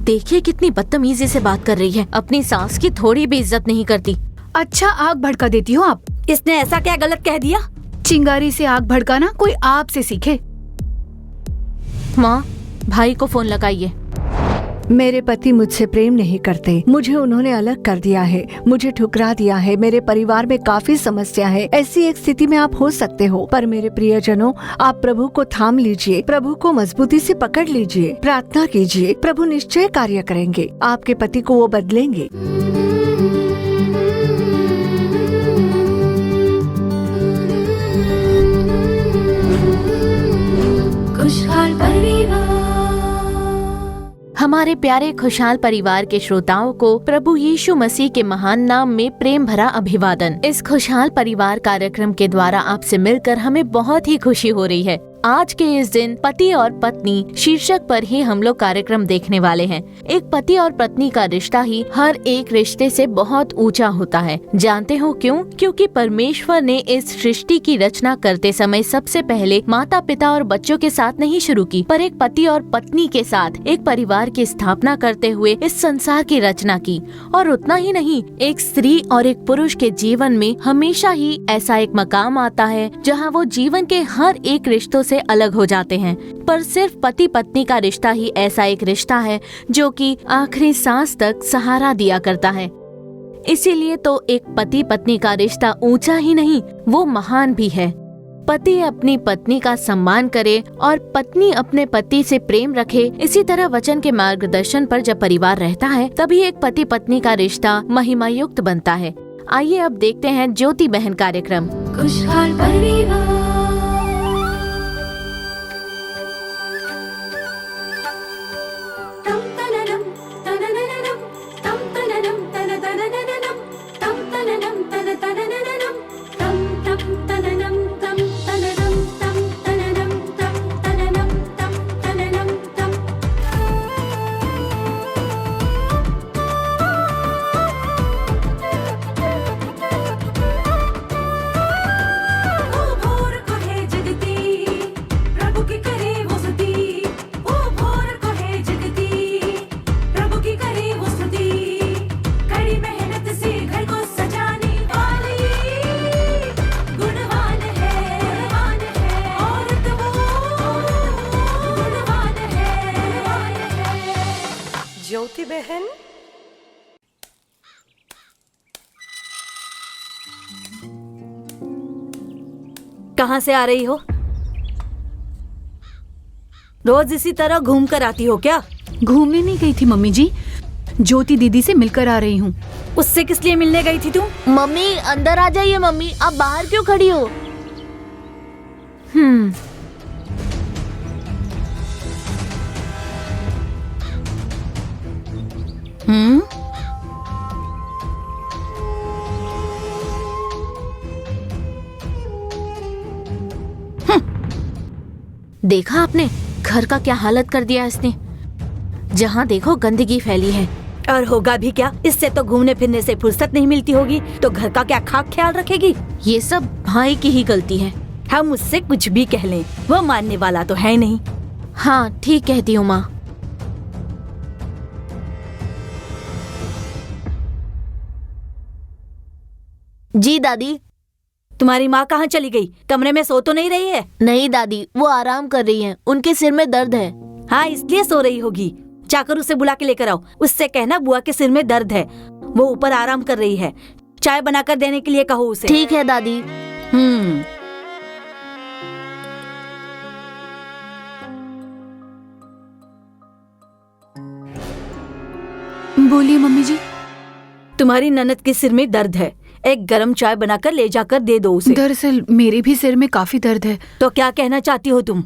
देखिए कितनी बदतमीजी से बात कर रही है, अपनी सास की थोड़ी भी इज्जत नहीं करती। अच्छा आग भड़का देती हो आप। इसने ऐसा क्या गलत कह दिया? चिंगारी से आग भड़काना कोई आपसे सीखे। माँ, भाई को फोन लगाइए। मेरे पति मुझसे प्रेम नहीं करते, मुझे उन्होंने अलग कर दिया है, मुझे ठुकरा दिया है, मेरे परिवार में काफी समस्या है। ऐसी एक स्थिति में आप हो सकते हो, पर मेरे प्रियजनों, आप प्रभु को थाम लीजिए, प्रभु को मजबूती से पकड़ लीजिए, प्रार्थना कीजिए, प्रभु निश्चय कार्य करेंगे, आपके पति को वो बदलेंगे। खुशहाल परिवार। हमारे प्यारे खुशहाल परिवार के श्रोताओं को प्रभु यीशु मसीह के महान नाम में प्रेम भरा अभिवादन। इस खुशहाल परिवार कार्यक्रम के द्वारा आपसे मिलकर हमें बहुत ही खुशी हो रही है। आज के इस दिन पति और पत्नी शीर्षक पर ही हम लोग कार्यक्रम देखने वाले हैं। एक पति और पत्नी का रिश्ता ही हर एक रिश्ते से बहुत ऊंचा होता है। जानते हो क्यों? क्योंकि परमेश्वर ने इस सृष्टि की रचना करते समय सबसे पहले माता पिता और बच्चों के साथ नहीं शुरू की, पर एक पति और पत्नी के साथ एक परिवार की स्थापना करते हुए इस संसार की रचना की। और उतना ही नहीं, एक स्त्री और एक पुरुष के जीवन में हमेशा ही ऐसा एक मकाम आता है जहाँ वो जीवन के हर एक रिश्तों से अलग हो जाते हैं, पर सिर्फ पति पत्नी का रिश्ता ही ऐसा एक रिश्ता है जो कि आखिरी सांस तक सहारा दिया करता है। इसीलिए तो एक पति पत्नी का रिश्ता ऊंचा ही नहीं, वो महान भी है। पति अपनी पत्नी का सम्मान करे और पत्नी अपने पति से प्रेम रखे। इसी तरह वचन के मार्गदर्शन पर जब परिवार रहता है, तभी एक पति पत्नी का रिश्ता महिमायुक्त बनता है। आइए अब देखते हैं ज्योति बहन कार्यक्रम। खुशहाल परिवार। ज्योति बहन, कहाँ से आ रही हो? रोज इसी तरह घूम कर आती हो क्या? घूमने नहीं गई थी मम्मी जी, ज्योति दीदी से मिलकर आ रही हूँ। उससे किस लिए मिलने गई थी तुम? मम्मी अंदर आ जाइए। मम्मी आप बाहर क्यों खड़ी हो? देखा आपने घर का क्या हालत कर दिया इसने। जहाँ देखो गंदगी फैली है। और होगा भी क्या, इससे तो घूमने फिरने से फुर्सत नहीं मिलती होगी, तो घर का क्या खाक ख्याल रखेगी? ये सब भाई की ही गलती है। हम उससे कुछ भी कह लें, वो मानने वाला तो है नहीं। हाँ ठीक कहती हूँ माँ। जी दादी। तुम्हारी माँ कहाँ चली गई? कमरे में सो तो नहीं रही है? नहीं दादी, वो आराम कर रही हैं, उनके सिर में दर्द है। हाँ इसलिए सो रही होगी। जाकर उसे बुला के लेकर आओ, उससे कहना बुआ के सिर में दर्द है, वो ऊपर आराम कर रही है। चाय बनाकर देने के लिए कहो उसे। ठीक है दादी। बोलिए मम्मी जी। तुम्हारी ननद के सिर में दर्द है, एक गरम चाय बनाकर ले जाकर दे दो उसे। दरअसल मेरे भी सिर में काफी दर्द है। तो क्या कहना चाहती हो तुम?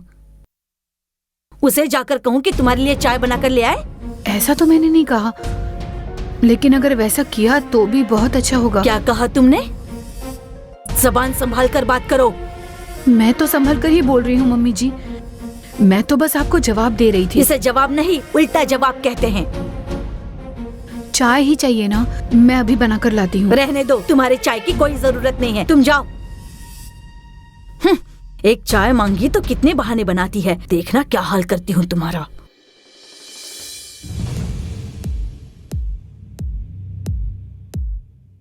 उसे जाकर कहूँ कि तुम्हारे लिए चाय बनाकर ले आए? ऐसा तो मैंने नहीं कहा, लेकिन अगर वैसा किया तो भी बहुत अच्छा होगा। क्या कहा तुमने? जबान संभाल कर बात करो। मैं तो संभल कर ही बोल रही हूँ मम्मी जी, मैं तो बस आपको जवाब दे रही थी। इसे जवाब नहीं, उल्टा जवाब कहते हैं। चाय ही चाहिए ना, मैं अभी बना कर लाती हूँ। रहने दो, तुम्हारे चाय की कोई जरूरत नहीं है, तुम जाओ। एक चाय मांगी तो कितने बहाने बनाती है, देखना क्या हाल करती हूँ तुम्हारा।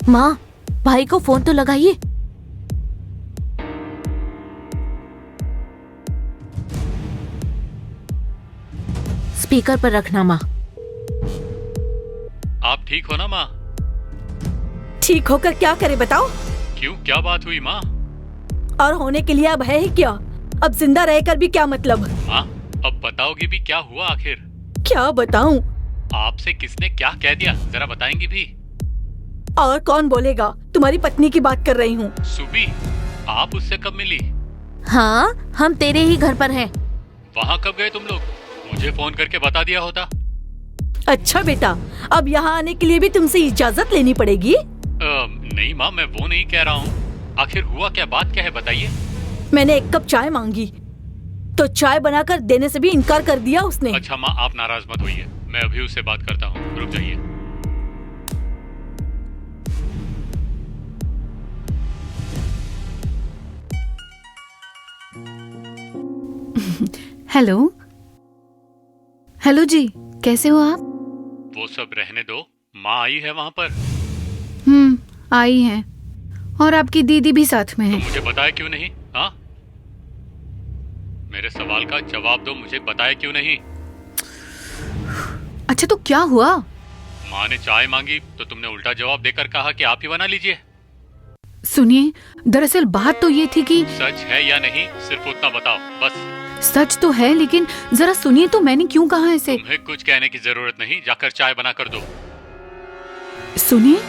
माँ, भाई को फोन तो लगाइए। स्पीकर पर रखना माँ। आप ठीक हो ना माँ? ठीक होकर क्या करे बताओ? क्यों, क्या बात हुई माँ? और होने के लिए अब है ही क्या? अब जिंदा रहकर भी क्या मतलब? माँ, अब बताओगी भी क्या हुआ आखिर? क्या बताऊं? आपसे किसने क्या कह दिया, जरा बताएंगी भी? और कौन बोलेगा? तुम्हारी पत्नी की बात कर रही हूँ। सुबी, आप उससे कब मिली? हाँ, हम तेरे ही घर पर हैं। वहाँ कब गए तुम लोग? मुझे फोन करके बता दिया होता। अच्छा बेटा, अब यहाँ आने के लिए भी तुमसे इजाजत लेनी पड़ेगी? नहीं माँ, मैं वो नहीं कह रहा हूँ। आखिर हुआ क्या, बात क्या है, बताइए। मैंने 1 कप चाय मांगी तो चाय बनाकर देने से भी इनकार कर दिया उसने। अच्छा माँ, आप नाराज मत होइए, मैं अभी उससे बात करता हूँ, रुक जाइए। हेलो। हेलो जी, कैसे हो आप? वो सब रहने दो, माँ आई है वहाँ पर? आई हैं। और आपकी दीदी भी साथ में तो है। मुझे बताया क्यों नहीं? हाँ, मेरे सवाल का जवाब दो, मुझे बताया क्यों नहीं? अच्छा तो क्या हुआ? माँ ने चाय मांगी तो तुमने उल्टा जवाब देकर कहा कि आप ही बना लीजिए। सुनिए, दरअसल बात तो ये थी कि सच है या नहीं, सिर्फ उतना बताओ बस। सच तो है, लेकिन जरा सुनिए तो मैंने क्यों कहा ऐसे। तुम्हें कुछ कहने की जरूरत नहीं, जाकर चाय बना कर दो। सुनिए,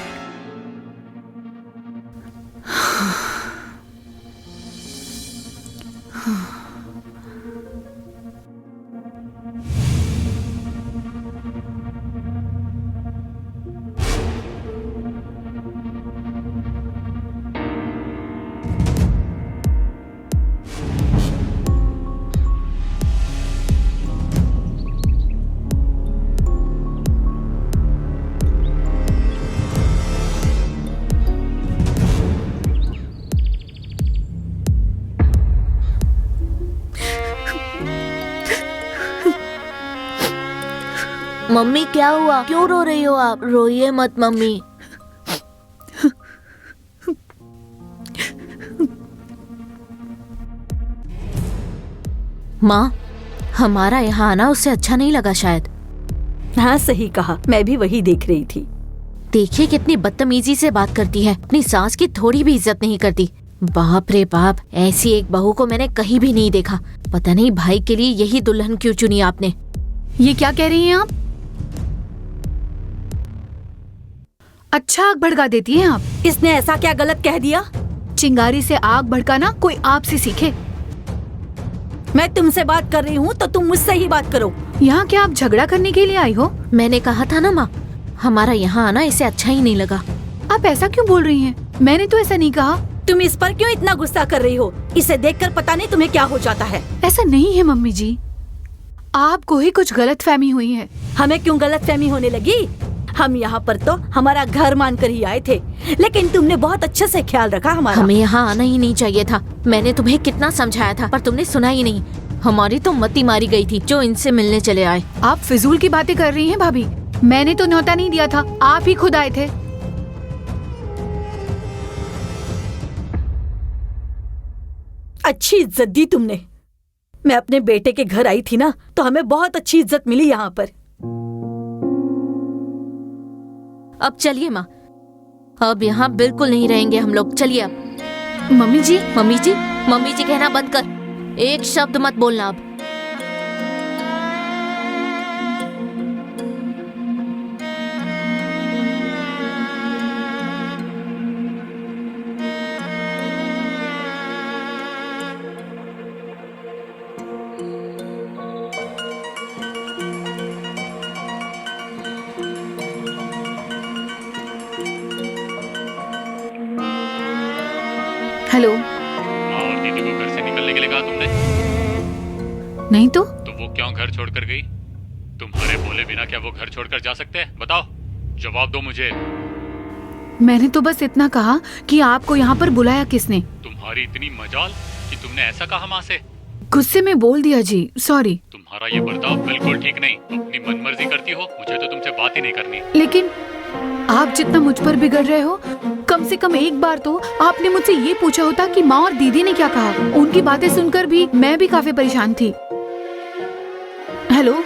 मम्मी क्या हुआ? क्यों रो रही हो आप? रोइए मत मम्मी। माँ, हमारा यहाँ आना उससे अच्छा नहीं लगा शायद। हाँ सही कहा, मैं भी वही देख रही थी। देखिए कितनी बदतमीजी से बात करती है, अपनी सास की थोड़ी भी इज्जत नहीं करती। बाप रे बाप, ऐसी एक बहू को मैंने कहीं भी नहीं देखा। पता नहीं भाई के लिए यही दुल्हन क्यों चुनी आपने। ये क्या कह रही हैं आप? अच्छा आग भड़का देती हैं आप। इसने ऐसा क्या गलत कह दिया? चिंगारी से आग भड़काना कोई आपसे सीखे। मैं तुमसे बात कर रही हूँ तो तुम मुझसे ही बात करो। यहाँ क्या आप झगड़ा करने के लिए आई हो? मैंने कहा था ना माँ, हमारा यहाँ आना इसे अच्छा ही नहीं लगा। आप ऐसा क्यों बोल रही हैं? मैंने तो ऐसा नहीं कहा। तुम इस पर क्यों इतना गुस्सा कर रही हो? इसे देखकर पता नहीं तुम्हें क्या हो जाता है। ऐसा नहीं है मम्मी जी, आपको ही कुछ गलतफहमी हुई है। हमें क्यों गलतफहमी होने लगी? हम यहाँ पर तो हमारा घर मानकर ही आए थे, लेकिन तुमने बहुत अच्छे से ख्याल रखा हमारा। हमें यहाँ आना ही नहीं चाहिए था। मैंने तुम्हें कितना समझाया था पर तुमने सुना ही नहीं। हमारी तो मती मारी गई थी जो इनसे मिलने चले आए। आप फिजूल की बातें कर रही हैं भाभी। मैंने तो न्योता नहीं दिया था, आप ही खुद आए थे। अच्छी इज्जत दी तुमने। मैं अपने बेटे के घर आई थी ना, तो हमें बहुत अच्छी इज्जत मिली यहाँ पर। अब चलिए माँ, अब यहाँ बिल्कुल नहीं रहेंगे हम लोग। चलिए अब। मम्मी जी, मम्मी जी, मम्मी जी कहना बंद कर। एक शब्द मत बोलना अब। हेलो। और दीदी को घर से निकलने के लिए कहा तुमने? नहीं तो वो क्यों घर छोड़कर गई? तुम्हारे बोले बिना क्या वो घर छोड़कर जा सकते हैं? बताओ, जवाब दो मुझे। मैंने तो बस इतना कहा कि आपको यहाँ पर बुलाया किसने। तुम्हारी इतनी मजाल कि तुमने ऐसा कहा माँ से? गुस्से में बोल दिया जी, सॉरी। तुम्हारा ये बर्ताव बिल्कुल ठीक नहीं। अपनी मनमर्जी करती हो, मुझे तो तुमसे बात ही नहीं करनी। लेकिन आप जितना मुझ पर बिगड़ रहे हो, कम से कम एक बार तो आपने मुझसे ये पूछा होता कि माँ और दीदी ने क्या कहा। उनकी बातें सुनकर भी मैं भी काफी परेशान थी। हेलो,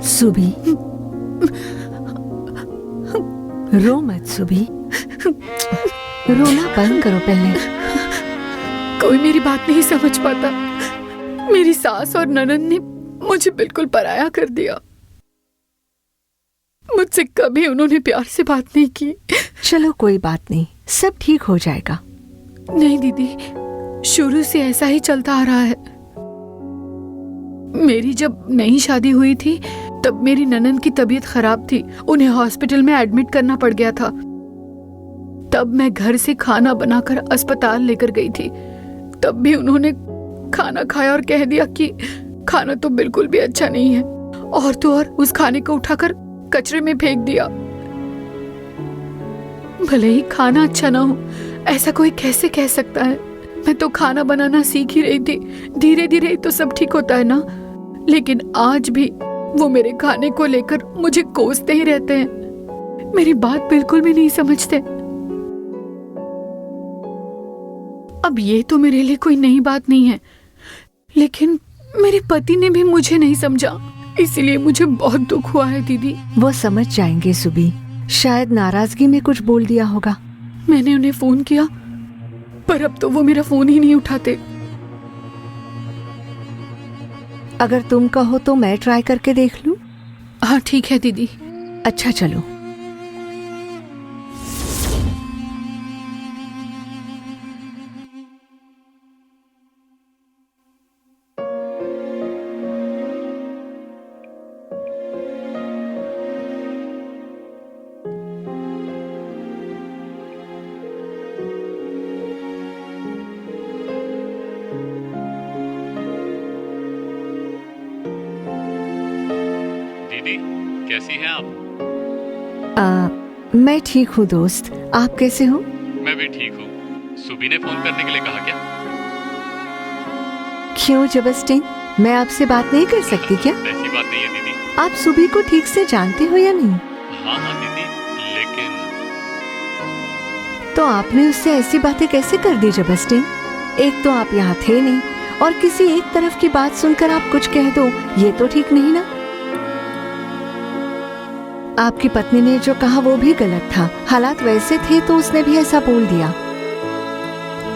सुबी, रो मत सुबी, रोना बंद करो पहले। कोई मेरी बात नहीं समझ पाता। मेरी सास और ननद ने मुझे बिल्कुल पराया कर दिया। मुझसे कभी उन्होंने प्यार से बात नहीं की। चलो कोई बात नहीं, सब ठीक हो जाएगा। नहीं दीदी, शुरू से ऐसा ही चलता आ रहा है। मेरी जब नई शादी हुई थी तब मेरी ननद की तबीयत खराब थी, उन्हें हॉस्पिटल में एडमिट करना पड़ गया था। तब मैं घर से खाना बनाकर अस्पताल लेकर गई थी। तब भी उन्होंने खाना खाया और कह दिया कि खाना तो बिल्कुल भी अच्छा नहीं है, और तो और उस खाने को उठाकर कचरे में फेंक दिया। भले ही खाना अच्छा ना हो, ऐसा कोई कैसे कह सकता है। मैं तो खाना बनाना सीख ही रही थी, धीरे धीरे तो सब ठीक होता है ना। लेकिन आज भी वो मेरे खाने को लेकर मुझे कोसते ही रहते हैं, मेरी बात बिल्कुल भी नहीं समझते। अब ये तो मेरे लिए कोई नई बात नहीं है, लेकिन मेरे पति ने भी मुझे नहीं समझा, इसलिए मुझे बहुत दुख हुआ है दीदी। वो समझ जाएंगे सुबी, शायद नाराजगी में कुछ बोल दिया होगा। मैंने उन्हें फोन किया, पर अब तो वो मेरा फोन ही नहीं उठाते। अगर तुम कहो तो मैं ट्राई करके देख लूं? हाँ ठीक है दीदी। अच्छा चलो। दीदी कैसी हैं आप? मैं ठीक हूँ दोस्त, आप कैसे हो? मैं भी ठीक हूँ। सुबी ने फोन करने के लिए कहा क्या? क्यों जबरस्टिन, मैं आपसे बात नहीं कर सकती क्या? ऐसी बात नहीं है दीदी। आप सुबी को ठीक से जानते हो या नहीं? हाँ हाँ दीदी, लेकिन तो आपने उससे ऐसी बातें कैसे कर दी जबरस्टिन? एक तो आप यहाँ थे नहीं, और किसी एक तरफ की बात सुनकर आप कुछ कह दो, ये तो ठीक नहीं ना। आपकी पत्नी ने जो कहा वो भी गलत था, हालात वैसे थे तो उसने भी ऐसा बोल दिया।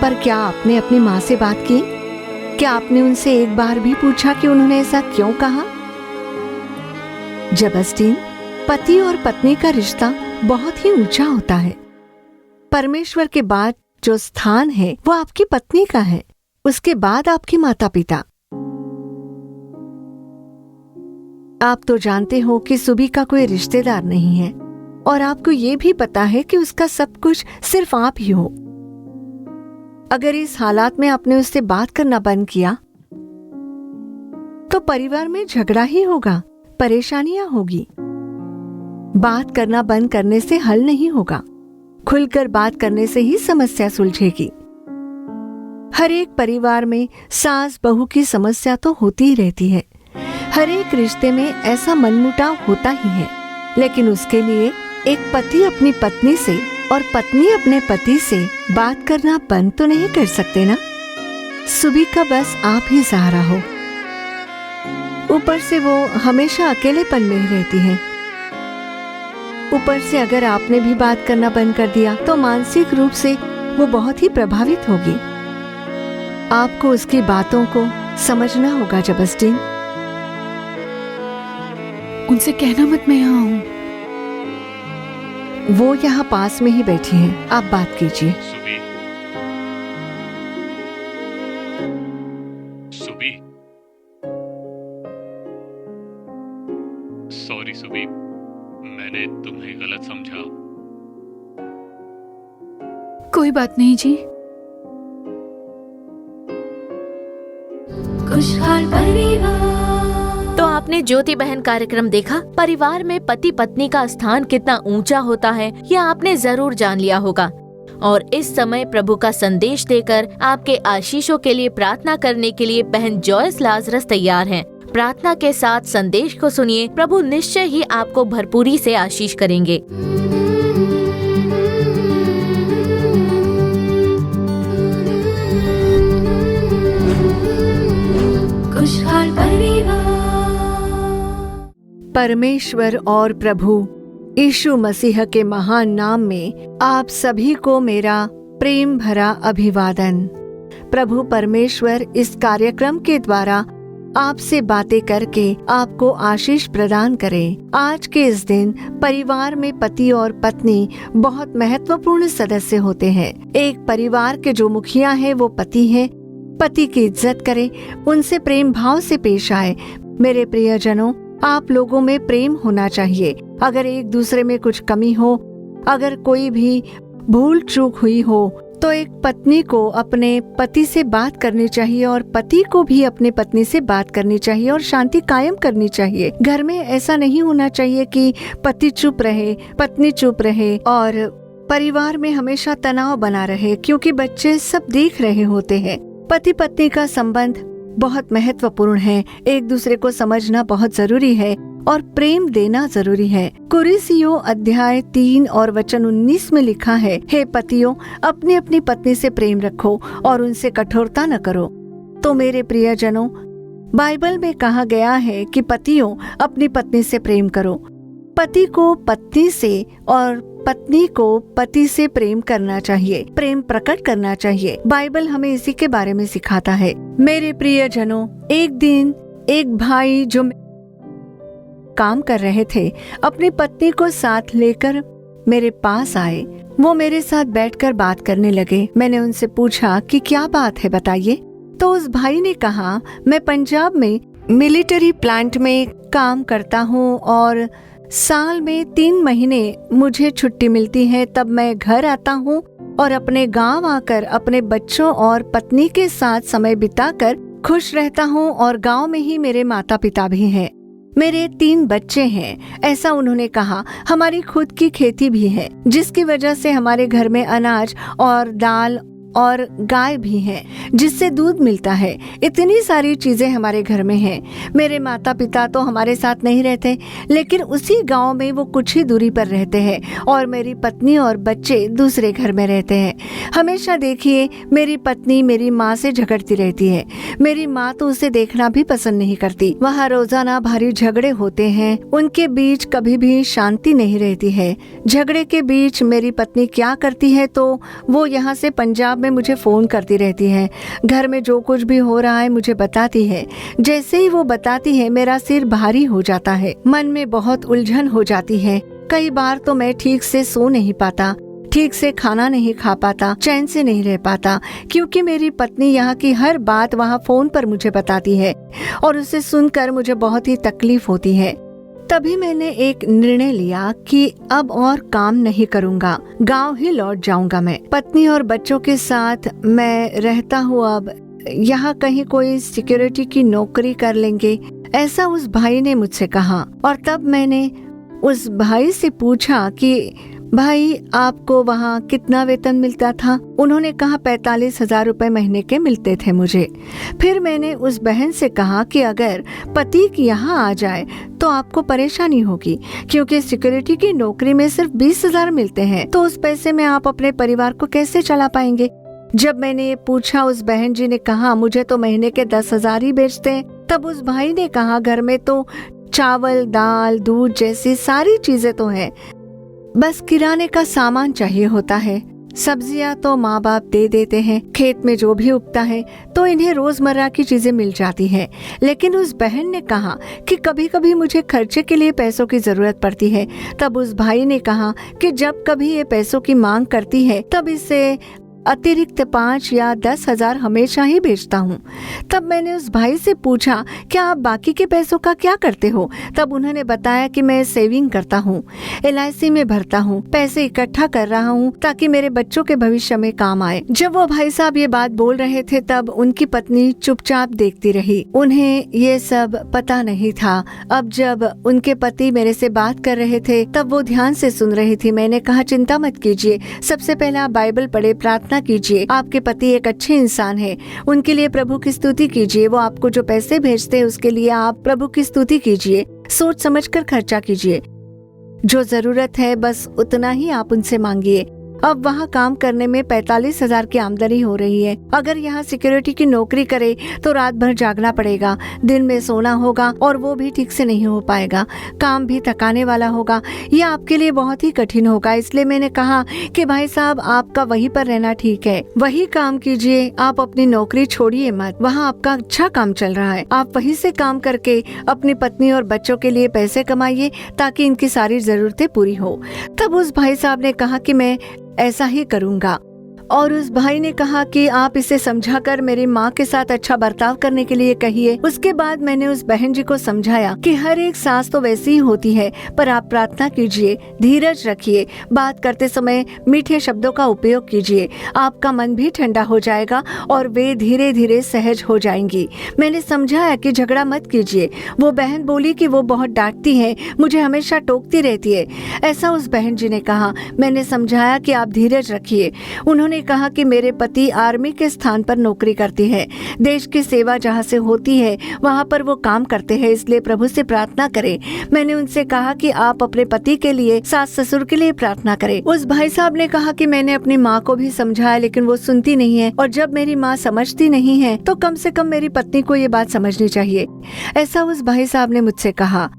पर क्या आपने अपनी माँ से बात की? क्या आपने उनसे एक बार भी पूछा कि उन्होंने ऐसा क्यों कहा? जबरस्टिन, पति और पत्नी का रिश्ता बहुत ही ऊंचा होता है। परमेश्वर के बाद जो स्थान है वो आपकी पत्नी का है, उसके बाद आपके माता पिता। आप तो जानते हो कि सुबी का कोई रिश्तेदार नहीं है, और आपको ये भी पता है कि उसका सब कुछ सिर्फ आप ही हो। अगर इस हालात में आपने उससे बात करना बंद किया तो परिवार में झगड़ा ही होगा, परेशानियां होगी। बात करना बंद करने से हल नहीं होगा, खुलकर बात करने से ही समस्या सुलझेगी। हर एक परिवार में सास बहू की समस्या तो होती ही रहती है। हर एक रिश्ते में ऐसा मनमुटाव होता ही है, लेकिन उसके लिए एक पति अपनी पत्नी से और पत्नी अपने पति से बात करना बंद तो नहीं कर सकते ना। सुबी का बस आप ही सहारा हो। ऊपर से वो हमेशा अकेलेपन में ही रहती है। ऊपर से अगर आपने भी बात करना बंद कर दिया तो मानसिक रूप से वो बहुत ही प्रभावित होगी। आपको उसकी बातों को समझना होगा जबरस्टिन। उनसे कहना मत मैं यहाँ हूँ। वो यहाँ पास में ही बैठी हैं, आप बात कीजिए। सुबी, सुबी, सॉरी सुबी, मैंने तुम्हें गलत समझा। कोई बात नहीं जी। खुशहाल परिवार। तो आपने ज्योति बहन कार्यक्रम देखा। परिवार में पति पत्नी का स्थान कितना ऊंचा होता है यह आपने जरूर जान लिया होगा। और इस समय प्रभु का संदेश देकर आपके आशीषों के लिए प्रार्थना करने के लिए बहन जॉयस लाजरस तैयार हैं। प्रार्थना के साथ संदेश को सुनिए, प्रभु निश्चय ही आपको भरपूरी से आशीष करेंगे। खुशहाल परिवार। परमेश्वर और प्रभु यीशु मसीह के महान नाम में आप सभी को मेरा प्रेम भरा अभिवादन। प्रभु परमेश्वर इस कार्यक्रम के द्वारा आपसे बातें करके आपको आशीष प्रदान करें। आज के इस दिन परिवार में पति और पत्नी बहुत महत्वपूर्ण सदस्य होते हैं। एक परिवार के जो मुखिया है वो पति है। पति की इज्जत करें, उनसे प्रेम भाव से पेश आए। मेरे प्रियजनों, आप लोगों में प्रेम होना चाहिए। अगर एक दूसरे में कुछ कमी हो, अगर कोई भी भूल चूक हुई हो, तो एक पत्नी को अपने पति से बात करनी चाहिए और पति को भी अपनी पत्नी से बात करनी चाहिए और शांति कायम करनी चाहिए। घर में ऐसा नहीं होना चाहिए कि पति चुप रहे, पत्नी चुप रहे और परिवार में हमेशा तनाव बना रहे, क्योंकि बच्चे सब देख रहे होते हैं। पति पत्नी का संबंध बहुत महत्वपूर्ण है। एक दूसरे को समझना बहुत जरूरी है और प्रेम देना जरूरी है। कुरिसियों अध्याय 3 और वचन 19 में लिखा है, हे पतियों, अपनी अपनी पत्नी से प्रेम रखो और उनसे कठोरता न करो। तो मेरे प्रियजनों, बाइबल में कहा गया है कि पतियों अपनी पत्नी से प्रेम करो। पति को पत्नी से और पत्नी को पति से प्रेम करना चाहिए, प्रेम प्रकट करना चाहिए। बाइबल हमें इसी के बारे में सिखाता है। मेरे प्रियजनों, एक दिन एक भाई जो काम कर रहे थे अपनी पत्नी को साथ लेकर मेरे पास आए। वो मेरे साथ बैठकर बात करने लगे। मैंने उनसे पूछा कि क्या बात है, बताइए। तो उस भाई ने कहा, मैं पंजाब में मिलिट्री प्लांट में काम करता हूँ और साल में 3 महीने मुझे छुट्टी मिलती है। तब मैं घर आता हूँ और अपने गांव आकर अपने बच्चों और पत्नी के साथ समय बिताकर खुश रहता हूँ और गांव में ही मेरे माता पिता भी हैं। मेरे 3 बच्चे हैं। ऐसा उन्होंने कहा। हमारी खुद की खेती भी है, जिसकी वजह से हमारे घर में अनाज और दाल और गाय भी है, जिससे दूध मिलता है। इतनी सारी चीजें हमारे घर में हैं। मेरे माता पिता तो हमारे साथ नहीं रहते, लेकिन उसी गांव में वो कुछ ही दूरी पर रहते हैं और मेरी पत्नी और बच्चे दूसरे घर में रहते हैं। हमेशा देखिए, मेरी पत्नी मेरी माँ से झगड़ती रहती है। मेरी माँ तो उसे देखना भी पसंद नहीं करती। वहाँ रोजाना भारी झगड़े होते हैं। उनके बीच कभी भी शांति नहीं रहती है। झगड़े के बीच मेरी पत्नी क्या करती है, तो वो यहाँ से पंजाब में मुझे फोन करती रहती है। घर में जो कुछ भी हो रहा है मुझे बताती है। जैसे ही वो बताती है मेरा सिर भारी हो जाता है, मन में बहुत उलझन हो जाती है। कई बार तो मैं ठीक से सो नहीं पाता, ठीक से खाना नहीं खा पाता, चैन से नहीं रह पाता, क्योंकि मेरी पत्नी यहाँ की हर बात वहाँ फोन पर मुझे बताती है और उसे सुनकर मुझे बहुत ही तकलीफ होती है। तभी मैंने एक निर्णय लिया कि अब और काम नहीं करूँगा, गांव ही लौट जाऊंगा। मैं पत्नी और बच्चों के साथ मैं रहता हूँ। अब यहाँ कहीं कोई सिक्योरिटी की नौकरी कर लेंगे, ऐसा उस भाई ने मुझसे कहा। और तब मैंने उस भाई से पूछा कि भाई, आपको वहाँ कितना वेतन मिलता था? उन्होंने कहा 45,000 रुपए महीने के मिलते थे मुझे। फिर मैंने उस बहन से कहा कि अगर पति यहाँ आ जाए तो आपको परेशानी होगी, क्योंकि सिक्योरिटी की नौकरी में सिर्फ 20,000 मिलते हैं, तो उस पैसे में आप अपने परिवार को कैसे चला पाएंगे? जब मैंने ये पूछा, उस बहन जी ने कहा मुझे तो महीने के 10,000 ही बेचते हैं। तब उस भाई ने कहा, घर में तो चावल, दाल, दूध जैसी सारी चीजें तो है, बस किराने का सामान चाहिए होता है। सब्जियां तो माँ बाप दे देते हैं, खेत में जो भी उगता है तो इन्हें रोजमर्रा की चीजें मिल जाती हैं। लेकिन उस बहन ने कहा कि कभी कभी मुझे खर्चे के लिए पैसों की जरूरत पड़ती है। तब उस भाई ने कहा कि जब कभी ये पैसों की मांग करती है तब इसे अतिरिक्त 5 या 10,000 हमेशा ही भेजता हूँ। तब मैंने उस भाई से पूछा, क्या आप बाकी के पैसों का क्या करते हो? तब उन्होंने बताया कि मैं सेविंग करता हूँ, LIC में भरता हूँ, पैसे इकट्ठा कर रहा हूँ ताकि मेरे बच्चों के भविष्य में काम आए। जब वो भाई साहब ये बात बोल रहे थे तब उनकी पत्नी चुपचाप देखती रही। उन्हें ये सब पता नहीं था। अब जब उनके पति मेरे से बात कर रहे थे तब वो ध्यान से सुन रही थी। मैंने कहा, चिंता मत कीजिए, सबसे पहले आप बाइबल पढ़े, प्रार्थना कीजिए। आपके पति एक अच्छे इंसान है, उनके लिए प्रभु की स्तुति कीजिए। वो आपको जो पैसे भेजते हैं उसके लिए आप प्रभु की स्तुति कीजिए। सोच समझकर खर्चा कीजिए। जो जरूरत है बस उतना ही आप उनसे मांगिए। अब वहाँ काम करने में 45,000 की आमदनी हो रही है। अगर यहाँ सिक्योरिटी की नौकरी करे तो रात भर जागना पड़ेगा, दिन में सोना होगा और वो भी ठीक से नहीं हो पाएगा। काम भी थकाने वाला होगा। ये आपके लिए बहुत ही कठिन होगा। इसलिए मैंने कहा कि भाई साहब, आपका वहीं पर रहना ठीक है, वही काम कीजिए। आप अपनी नौकरी छोड़िए मत, वहाँ आपका अच्छा काम चल रहा है। आप वहीं से काम करके अपनी पत्नी और बच्चों के लिए पैसे कमाइए ताकि इनकी सारी जरूरतें पूरी हो। तब उस भाई साहब ने कहा कि मैं ऐसा ही करूँगा। और उस भाई ने कहा कि आप इसे समझाकर मेरी माँ के साथ अच्छा बर्ताव करने के लिए कहिए। उसके बाद मैंने उस बहन जी को समझाया कि हर एक सास तो वैसी ही होती है, पर आप प्रार्थना कीजिए, धीरज रखिए, बात करते समय मीठे शब्दों का उपयोग कीजिए। आपका मन भी ठंडा हो जाएगा और वे धीरे धीरे सहज हो जाएंगी। मैंने समझाया कि झगड़ा मत कीजिए। वो बहन बोली कि वो बहुत डांटती है, मुझे हमेशा टोकती रहती है। ऐसा उस बहन जी ने कहा। मैंने समझाया कि आप धीरज रखिए। उन्होंने कहा कि मेरे पति आर्मी के स्थान पर नौकरी करती है। देश की सेवा जहाँ से होती है वहाँ पर वो काम करते हैं, इसलिए प्रभु से प्रार्थना करें। मैंने उनसे कहा कि आप अपने पति के लिए, सास ससुर के लिए प्रार्थना करें। उस भाई साहब ने कहा कि मैंने अपनी माँ को भी समझाया लेकिन वो सुनती नहीं है, और जब मेरी माँ समझती नहीं है तो कम से कम मेरी पत्नी को ये बात समझनी चाहिए। ऐसा उस भाई साहब ने मुझसे कहा।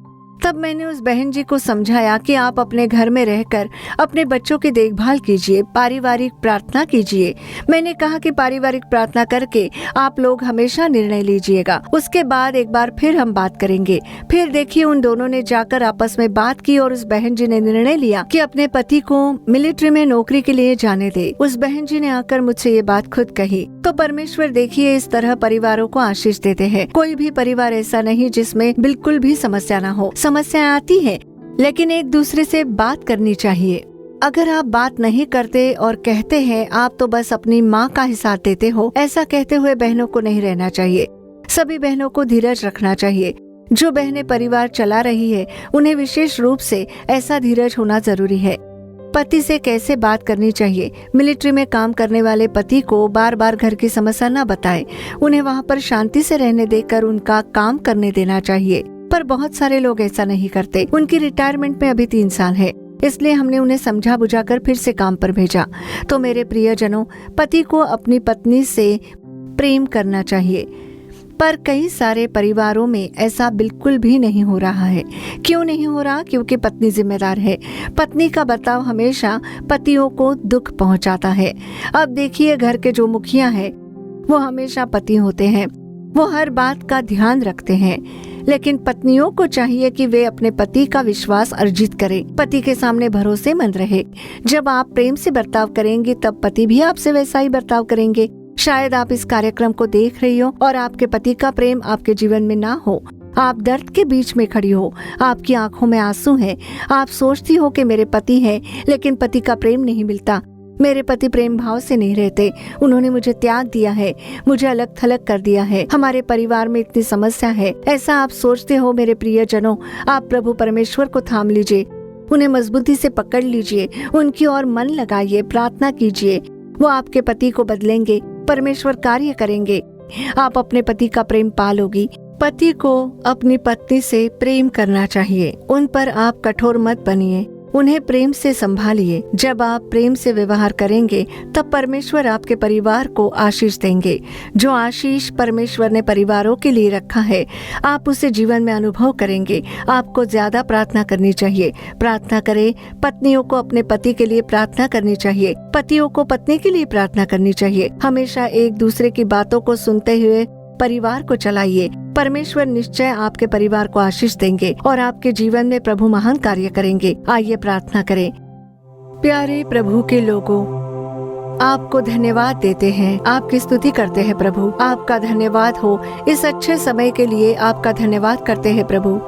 तब मैंने उस बहन जी को समझाया कि आप अपने घर में रहकर अपने बच्चों की देखभाल कीजिए, पारिवारिक प्रार्थना कीजिए। मैंने कहा कि पारिवारिक प्रार्थना करके आप लोग हमेशा निर्णय लीजिएगा, उसके बाद एक बार फिर हम बात करेंगे। फिर देखिए, उन दोनों ने जाकर आपस में बात की और उस बहन जी ने निर्णय लिया कि अपने पति को मिलिट्री में नौकरी के लिए जाने दे। उस बहन जी ने आकर मुझसे ये बात खुद कही। तो परमेश्वर देखिए इस तरह परिवारों को आशीष देते हैं। कोई भी परिवार ऐसा नहीं जिसमें बिल्कुल भी समस्या न हो। समस्याएं आती है लेकिन एक दूसरे से बात करनी चाहिए। अगर आप बात नहीं करते और कहते हैं आप तो बस अपनी माँ का ही साथ देते हो, ऐसा कहते हुए बहनों को नहीं रहना चाहिए। सभी बहनों को धीरज रखना चाहिए। जो बहनें परिवार चला रही है उन्हें विशेष रूप से ऐसा धीरज होना जरूरी है। पति से कैसे बात करनी चाहिए। मिलिट्री में काम करने वाले पति को बार बार घर की समस्या न बताएं। उन्हें वहाँ पर शांति से रहने देकर उनका काम करने देना चाहिए। पर बहुत सारे लोग ऐसा नहीं करते। उनकी रिटायरमेंट में अभी 3 साल है, इसलिए हमने उन्हें समझा बुझाकर फिर से काम पर भेजा। तो मेरे प्रियजनों, पति को अपनी पत्नी से प्रेम करना चाहिए, पर कई सारे परिवारों में ऐसा बिल्कुल भी नहीं हो रहा है। क्यों नहीं हो रहा? क्योंकि पत्नी जिम्मेदार है। पत्नी का बर्ताव हमेशा पतियों को दुख पहुंचाता है। अब देखिए, घर के जो मुखिया है वो हमेशा पति होते हैं। वो हर बात का ध्यान रखते हैं, लेकिन पत्नियों को चाहिए कि वे अपने पति का विश्वास अर्जित करें, पति के सामने भरोसेमंद रहे। जब आप प्रेम से बर्ताव करेंगे तब पति भी आपसे वैसा ही बर्ताव करेंगे। शायद आप इस कार्यक्रम को देख रही हो और आपके पति का प्रेम आपके जीवन में ना हो। आप दर्द के बीच में खड़ी हो, आपकी आंखों में आंसू हैं। आप सोचती हो कि मेरे पति हैं, लेकिन पति का प्रेम नहीं मिलता। मेरे पति प्रेम भाव से नहीं रहते। उन्होंने मुझे त्याग दिया है, मुझे अलग थलग कर दिया है। हमारे परिवार में इतनी समस्या है। ऐसा आप सोचते हो मेरे प्रियजनों, आप प्रभु परमेश्वर को थाम लीजिए, उन्हें मजबूती से पकड़ लीजिए, उनकी ओर मन लगाइए, प्रार्थना कीजिए। वो आपके पति को बदलेंगे, परमेश्वर कार्य करेंगे। आप अपने पति का प्रेम पालोगी। पति को अपनी पत्नी से प्रेम करना चाहिए। उन पर आप कठोर मत बनिए, उन्हें प्रेम से संभालिए। जब आप प्रेम से व्यवहार करेंगे तब परमेश्वर आपके परिवार को आशीष देंगे। जो आशीष परमेश्वर ने परिवारों के लिए रखा है, आप उसे जीवन में अनुभव करेंगे। आपको ज्यादा प्रार्थना करनी चाहिए। प्रार्थना करें। पत्नियों को अपने पति के लिए प्रार्थना करनी चाहिए, पतियों को पत्नी के लिए प्रार्थना करनी चाहिए। हमेशा एक दूसरे की बातों को सुनते हुए परिवार को चलाइए। परमेश्वर निश्चय आपके परिवार को आशीष देंगे और आपके जीवन में प्रभु महान कार्य करेंगे। आइए प्रार्थना करें। प्यारे प्रभु के लोगों, आपको धन्यवाद देते हैं, आपकी स्तुति करते हैं प्रभु। आपका धन्यवाद हो इस अच्छे समय के लिए, आपका धन्यवाद करते हैं प्रभु।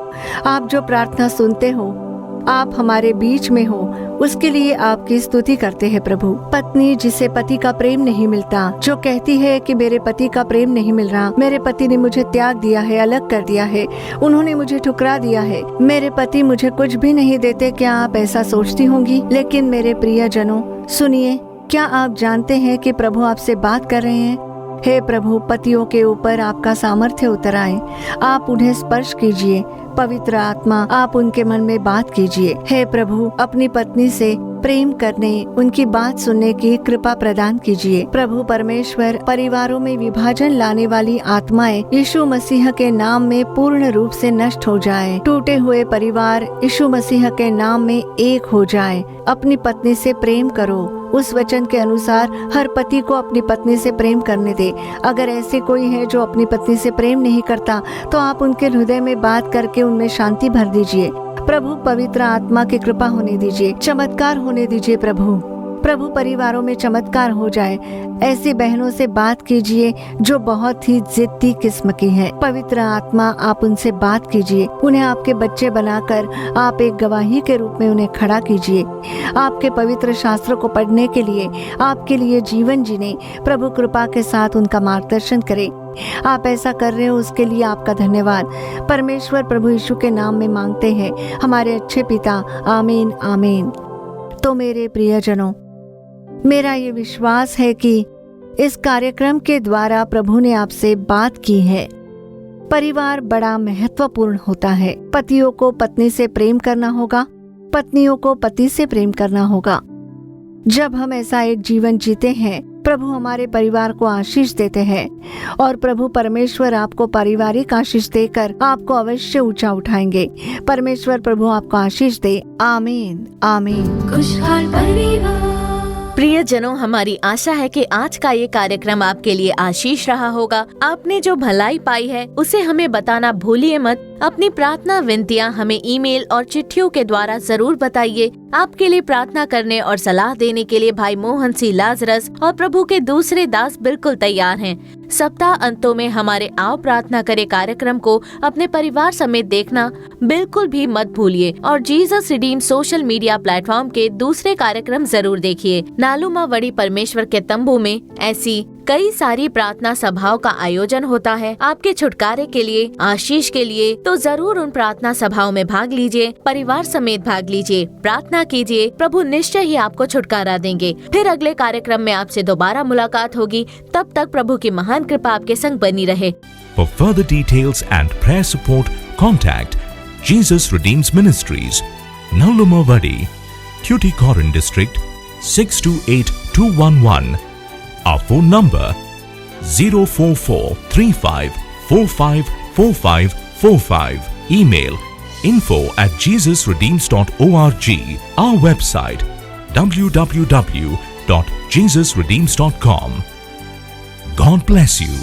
आप जो प्रार्थना सुनते हो, आप हमारे बीच में हो, उसके लिए आपकी स्तुति करते हैं प्रभु। पत्नी जिसे पति का प्रेम नहीं मिलता, जो कहती है कि मेरे पति का प्रेम नहीं मिल रहा, मेरे पति ने मुझे त्याग दिया है, अलग कर दिया है, उन्होंने मुझे ठुकरा दिया है, मेरे पति मुझे कुछ भी नहीं देते, क्या आप ऐसा सोचती होंगी? लेकिन मेरे प्रियजनों सुनिए, क्या आप जानते हैं कि प्रभु आपसे बात कर रहे हैं? हे प्रभु, पतियों के ऊपर आपका सामर्थ्य उतर आए, आप उन्हें स्पर्श कीजिए, पवित्र आत्मा आप उनके मन में बात कीजिए। हे प्रभु, अपनी पत्नी से प्रेम करने, उनकी बात सुनने की कृपा प्रदान कीजिए। प्रभु परमेश्वर, परिवारों में विभाजन लाने वाली आत्माएं यीशु मसीह के नाम में पूर्ण रूप से नष्ट हो जाए। टूटे हुए परिवार यीशु मसीह के नाम में एक हो जाए। अपनी पत्नी से प्रेम करो, उस वचन के अनुसार हर पति को अपनी पत्नी से प्रेम करने दे। अगर ऐसे कोई है जो अपनी पत्नी से प्रेम नहीं करता, तो आप उनके हृदय में बात करके उनमें शांति भर दीजिए। प्रभु, पवित्र आत्मा की कृपा होने दीजिए, चमत्कार होने दीजिए प्रभु। प्रभु, परिवारों में चमत्कार हो जाए। ऐसी बहनों से बात कीजिए जो बहुत ही जिद्दी किस्म की है। पवित्र आत्मा आप उनसे बात कीजिए, उन्हें आपके बच्चे बनाकर आप एक गवाही के रूप में उन्हें खड़ा कीजिए। आपके पवित्र शास्त्रों को पढ़ने के लिए, आपके लिए जीवन जीने प्रभु कृपा के साथ उनका मार्गदर्शन करें। आप ऐसा कर रहे हो, उसके लिए आपका धन्यवाद। परमेश्वर प्रभु यीशु के नाम में मांगते हैं, हमारे अच्छे पिता। आमीन आमीन। तो मेरे प्रियजनों, मेरा ये विश्वास है कि इस कार्यक्रम के द्वारा प्रभु ने आपसे बात की है। परिवार बड़ा महत्वपूर्ण होता है। पतियों को पत्नी से प्रेम करना होगा, पत्नियों को पति से प्रेम करना होगा। जब हम ऐसा एक जीवन जीते हैं, प्रभु हमारे परिवार को आशीष देते हैं और प्रभु परमेश्वर आपको पारिवारिक आशीष देकर आपको अवश्य ऊंचा उठाएंगे। परमेश्वर प्रभु आपको आशीष दे। आमीन आमीन। खुशहाल परिवार। प्रियजनों, हमारी आशा है कि आज का ये कार्यक्रम आपके लिए आशीष रहा होगा। आपने जो भलाई पाई है उसे हमें बताना भूलिए मत। अपनी प्रार्थना विनतियाँ हमें ईमेल और चिट्ठियों के द्वारा जरूर बताइए। आपके लिए प्रार्थना करने और सलाह देने के लिए भाई मोहन सी लाजरस और प्रभु के दूसरे दास बिल्कुल तैयार हैं। सप्ताह अंतों में हमारे आओ प्रार्थना करे कार्यक्रम को अपने परिवार समेत देखना बिल्कुल भी मत भूलिए और Jesus redeem social media platform के दूसरे कार्यक्रम जरूर देखिए। नालूमा वड़ी परमेश्वर के तंबू में ऐसी कई सारी प्रार्थना सभाओं का आयोजन होता है। आपके छुटकारे के लिए, आशीष के लिए, तो जरूर उन प्रार्थना सभाओं में भाग लीजिए। परिवार समेत भाग लीजिए, प्रार्थना कीजिए। प्रभु निश्चय ही आपको छुटकारा देंगे। फिर अगले कार्यक्रम में आपसे दोबारा मुलाकात होगी। तब तक प्रभु की महान कृपा आपके संग बनी रहे। For further details and prayer support, contact Jesus Redeems Ministries, Nallumavadi, Tuticorin District, 628211. Our phone number 04435454545. Email info@jesusredeems.org. Our website www.jesusredeems.com. God bless you.